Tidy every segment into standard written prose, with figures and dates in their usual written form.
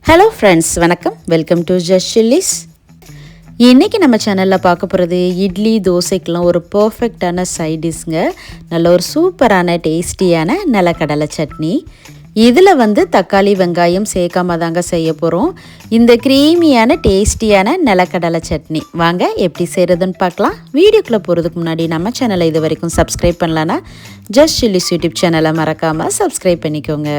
Hello friends, வணக்கம். Welcome to just chillies. இன்றைக்கி நம்ம சேனலில் பார்க்க போகிறது இட்லி தோசைக்கெலாம் ஒரு பர்ஃபெக்டான சைட் டிஷ்ங்க. நல்ல ஒரு சூப்பரான டேஸ்டியான நிலக்கடலை சட்னி. இதில் தக்காளி வெங்காயம் சேர்க்காம தாங்க செய்ய போகிறோம். இந்த க்ரீமியான டேஸ்டியான நிலக்கடலை சட்னி வாங்க எப்படி செய்கிறதுன்னு பார்க்கலாம். வீடியோக்குள்ளே போகிறதுக்கு முன்னாடி நம்ம சேனலை இது வரைக்கும் சப்ஸ்கிரைப் பண்ணலன்னா ஜஸ்ட் சில்லிஸ் யூடியூப் சேனலை மறக்காமல் சப்ஸ்கிரைப் பண்ணிக்கோங்க.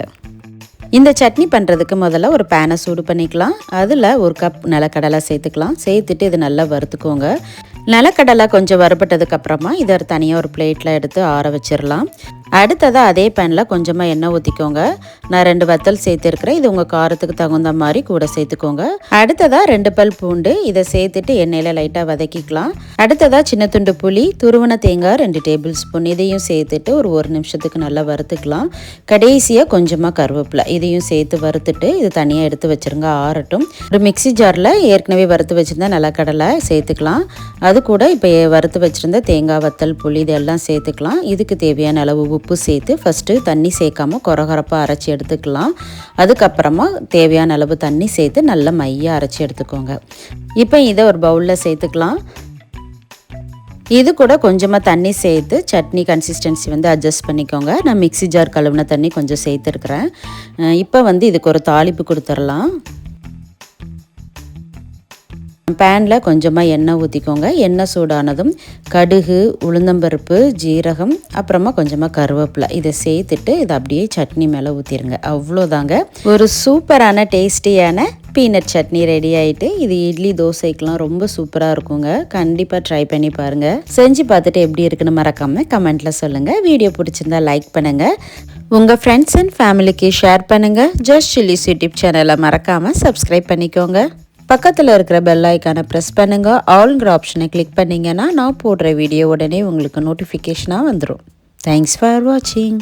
இந்த சட்னி பண்ணுறதுக்கு முதல்ல ஒரு பேனை சூடு பண்ணிக்கலாம். அதில் ஒரு கப் நிலக்கடலை சேர்த்துக்கலாம். சேர்த்துட்டு இது நல்லா வறுத்துக்கோங்க. நிலக்கடலை கொஞ்சம் வறுபட்டதுக்கப்புறமா இதை தனியாக ஒரு பிளேட்டில் எடுத்து ஆற வச்சிடலாம். அடுத்ததாக அதே பேனில் கொஞ்சமாக எண்ணெய் ஊற்றிக்கோங்க. நான் 2 வத்தல் சேர்த்துருக்கிறேன். இது உங்கள் காரத்துக்கு தகுந்த மாதிரி கூட சேர்த்துக்கோங்க. அடுத்ததாக 2 பல் பூண்டு இதை சேர்த்துட்டு எண்ணெயில் லைட்டாக வதக்கிக்கலாம். அடுத்ததாக சின்ன துண்டு புளி, துருவன தேங்காய் 2 டேபிள் ஸ்பூன் இதையும் சேர்த்துட்டு ஒரு நிமிஷத்துக்கு நல்லா வறுத்துக்கலாம். கடைசியாக கொஞ்சமாக கருவேப்பிலை இதையும் சேர்த்து வறுத்துட்டு இது தனியாக எடுத்து வச்சுருங்க, ஆறட்டும். ஒரு மிக்சி ஜாரில் ஏற்கனவே வறுத்து வச்சுருந்தா நிலக்கடலை சேர்த்துக்கலாம். அது கூட இப்போ வறுத்து வச்சுருந்த தேங்காய், வத்தல், புளி இதெல்லாம் சேர்த்துக்கலாம். இதுக்கு தேவையான அளவு உப்பு சேர்த்து ஃபஸ்ட்டு தண்ணி சேர்க்காம கொரகொரப்பாக அரைச்சி எடுத்துக்கலாம். அதுக்கப்புறமா தேவையான அளவு தண்ணி சேர்த்து நல்லா மையாக அரைச்சி எடுத்துக்கோங்க. இப்போ இதை ஒரு பவுலில் சேர்த்துக்கலாம். இது கூட கொஞ்சமாக தண்ணி சேர்த்து சட்னி கன்சிஸ்டன்சி அட்ஜஸ்ட் பண்ணிக்கோங்க. நான் மிக்சி ஜார் கழுவின தண்ணி கொஞ்சம் சேர்த்துருக்குறேன். இப்போ இதுக்கு ஒரு தாளிப்பு கொடுத்துடலாம். பேனில் கொஞ்சமாக எண்ணெய் ஊற்றிக்கோங்க. எண்ணெய் சூடானதும் கடுகு, உளுந்தம்பருப்பு, ஜீரகம், அப்புறமா கொஞ்சமாக கருவேப்பிலை இதை சேர்த்துட்டு இதை அப்படியே சட்னி மேலே ஊற்றிடுங்க. அவ்வளோதாங்க, ஒரு சூப்பரான டேஸ்டியான பீனட் சட்னி ரெடி ஆகிட்டு. இது இட்லி தோசைக்கெலாம் ரொம்ப சூப்பராக இருக்குங்க. கண்டிப்பாக ட்ரை பண்ணி பாருங்கள். செஞ்சு பார்த்துட்டு எப்படி இருக்குன்னு மறக்காமல் கமெண்ட்டில் சொல்லுங்கள். வீடியோ பிடிச்சிருந்தா லைக் பண்ணுங்கள். உங்கள் ஃப்ரெண்ட்ஸ் அண்ட் ஃபேமிலிக்கு ஷேர் பண்ணுங்கள். ஜஸ்ட் சில்லிஸ் யூடியூப் சேனலை மறக்காமல் சப்ஸ்கிரைப் பண்ணிக்கோங்க. பக்கத்தில் இருக்கிற பெல் ஐக்கானை ப்ரெஸ் பண்ணுங்கள். ஆல்ங்கிற ஆப்ஷனை கிளிக் பண்ணிங்கன்னா நான் போடுற வீடியோ உடனே உங்களுக்கு நோட்டிஃபிகேஷனாக வந்துடும். தேங்க்ஸ் ஃபார் வாட்சிங்.